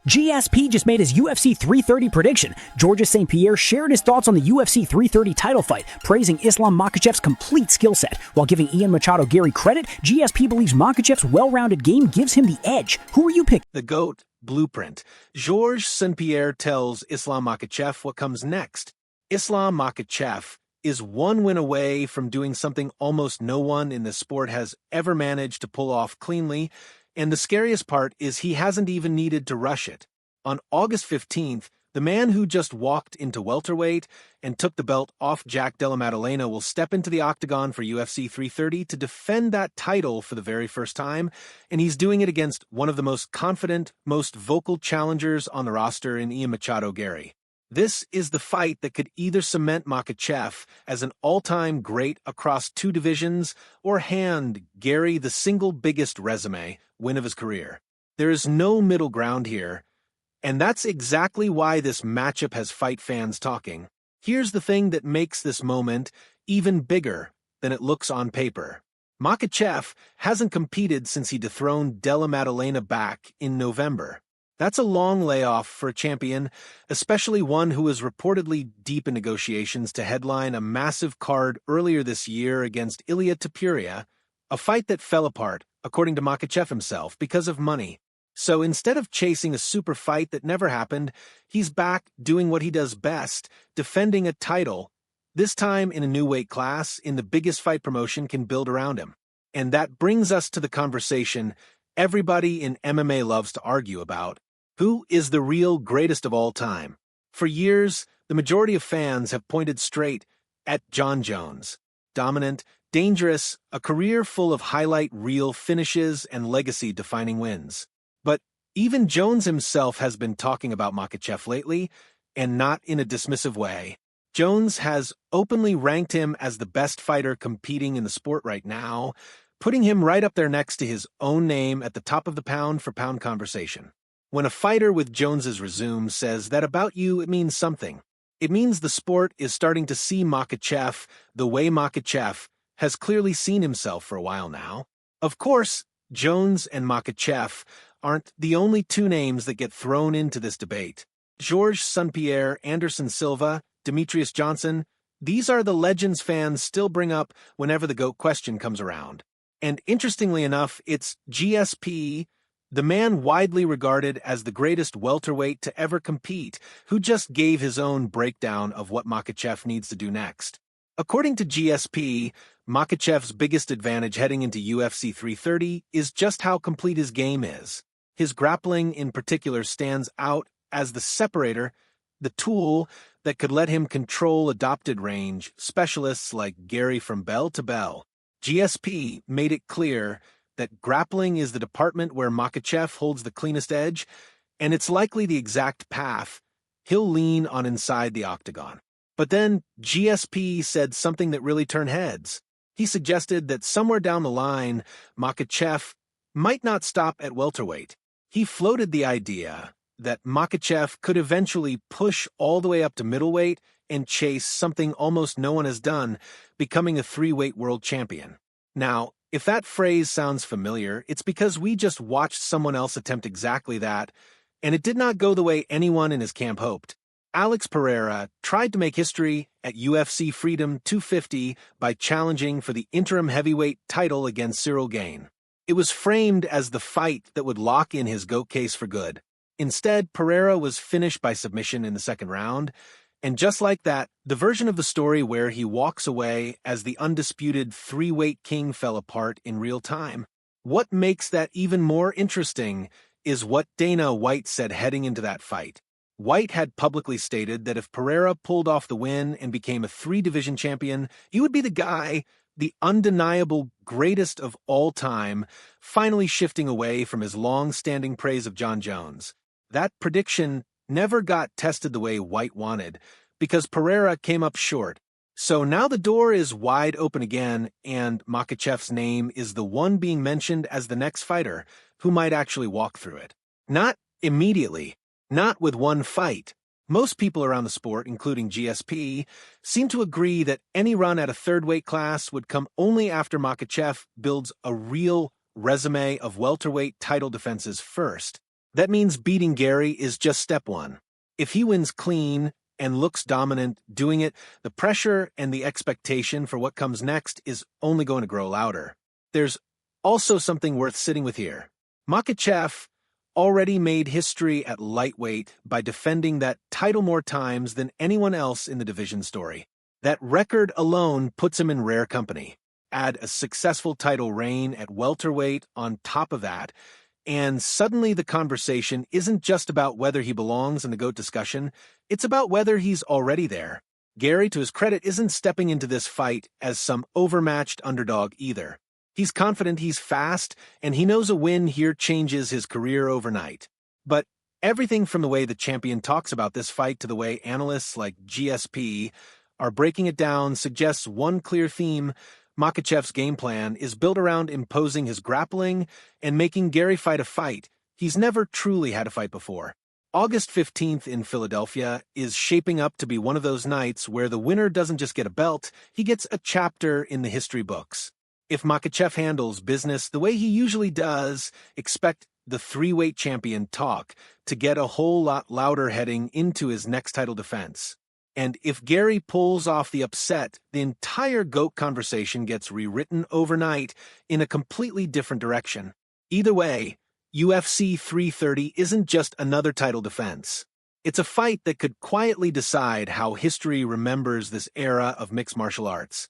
GSP just made his UFC 330 prediction. Georges St-Pierre shared his thoughts on the UFC 330 title fight, praising Islam Makhachev's complete skill set. While giving Ian Machado Garry credit, GSP believes Makhachev's well-rounded game gives him the edge. Who are you picking? The GOAT blueprint. Georges St-Pierre tells Islam Makhachev what comes next. Islam Makhachev is one win away from doing something almost no one in the sport has ever managed to pull off cleanly, and the scariest part is he hasn't even needed to rush it. On August 15th, the man who just walked into welterweight and took the belt off Jack Della Maddalena will step into the octagon for UFC 330 to defend that title for the very first time, and he's doing it against one of the most confident, most vocal challengers on the roster in Ian Machado Garry. This is the fight that could either cement Makhachev as an all-time great across two divisions or hand Garry the single biggest resume win of his career. There is no middle ground here, and that's exactly why this matchup has fight fans talking. Here's the thing that makes this moment even bigger than it looks on paper. Makhachev hasn't competed since he dethroned Della Maddalena back in November. That's a long layoff for a champion, especially one who was reportedly deep in negotiations to headline a massive card earlier this year against Ilia Topuria, a fight that fell apart, according to Makhachev himself, because of money. So instead of chasing a super fight that never happened, he's back doing what he does best, defending a title, this time in a new weight class in the biggest fight promotion can build around him. And that brings us to the conversation everybody in MMA loves to argue about. Who is the real greatest of all time? For years, the majority of fans have pointed straight at Jon Jones. Dominant, dangerous, a career full of highlight reel finishes and legacy-defining wins. But even Jones himself has been talking about Makhachev lately, and not in a dismissive way. Jones has openly ranked him as the best fighter competing in the sport right now, putting him right up there next to his own name at the top of the pound-for-pound conversation. When a fighter with Jones's resume says that about you, it means something. It means the sport is starting to see Makhachev the way Makhachev has clearly seen himself for a while now. Of course, Jones and Makhachev aren't the only two names that get thrown into this debate. Georges St-Pierre, Anderson Silva, Demetrius Johnson, these are the legends fans still bring up whenever the GOAT question comes around. And interestingly enough, it's GSP, the man widely regarded as the greatest welterweight to ever compete, who just gave his own breakdown of what Makhachev needs to do next. According to GSP, Makhachev's biggest advantage heading into UFC 330 is just how complete his game is. His grappling in particular stands out as the separator, the tool that could let him control adopted range specialists like Garry from bell to bell. GSP made it clear that grappling is the department where Makhachev holds the cleanest edge, and it's likely the exact path he'll lean on inside the octagon. But then GSP said something that really turned heads. He suggested that somewhere down the line, Makhachev might not stop at welterweight. He floated the idea that Makhachev could eventually push all the way up to middleweight and chase something almost no one has done, becoming a three-weight world champion. Now, if that phrase sounds familiar, it's because we just watched someone else attempt exactly that, and it did not go the way anyone in his camp hoped. Alex Pereira tried to make history at UFC Freedom 250 by challenging for the interim heavyweight title against Cyril Gane. It was framed as the fight that would lock in his GOAT case for good. Instead, Pereira was finished by submission in the second round, and just like that, the version of the story where he walks away as the undisputed three-weight king fell apart in real time. What makes that even more interesting is what Dana White said heading into that fight. White had publicly stated that if Pereira pulled off the win and became a three-division champion, he would be the guy, the undeniable greatest of all time, finally shifting away from his long-standing praise of Jon Jones. That prediction never got tested the way White wanted, because Pereira came up short. So now the door is wide open again, and Makhachev's name is the one being mentioned as the next fighter who might actually walk through it. Not immediately, not with one fight. Most people around the sport, including GSP, seem to agree that any run at a third weight class would come only after Makhachev builds a real resume of welterweight title defenses first. That means beating Garry is just step one. If he wins clean and looks dominant doing it, the pressure and the expectation for what comes next is only going to grow louder. There's also something worth sitting with here. Makhachev already made history at lightweight by defending that title more times than anyone else in the division story. That record alone puts him in rare company. Add a successful title reign at welterweight on top of that, and suddenly the conversation isn't just about whether he belongs in the GOAT discussion, it's about whether he's already there. Garry, to his credit, isn't stepping into this fight as some overmatched underdog either. He's confident, he's fast, and he knows a win here changes his career overnight. But everything from the way the champion talks about this fight to the way analysts like GSP are breaking it down suggests one clear theme: Makhachev's game plan is built around imposing his grappling and making Garry fight a fight he's never truly had a fight before. August 15th in Philadelphia is shaping up to be one of those nights where the winner doesn't just get a belt, he gets a chapter in the history books. If Makhachev handles business the way he usually does, expect the three-weight champion talk to get a whole lot louder heading into his next title defense. And if Garry pulls off the upset, the entire GOAT conversation gets rewritten overnight in a completely different direction. Either way, UFC 330 isn't just another title defense. It's a fight that could quietly decide how history remembers this era of mixed martial arts.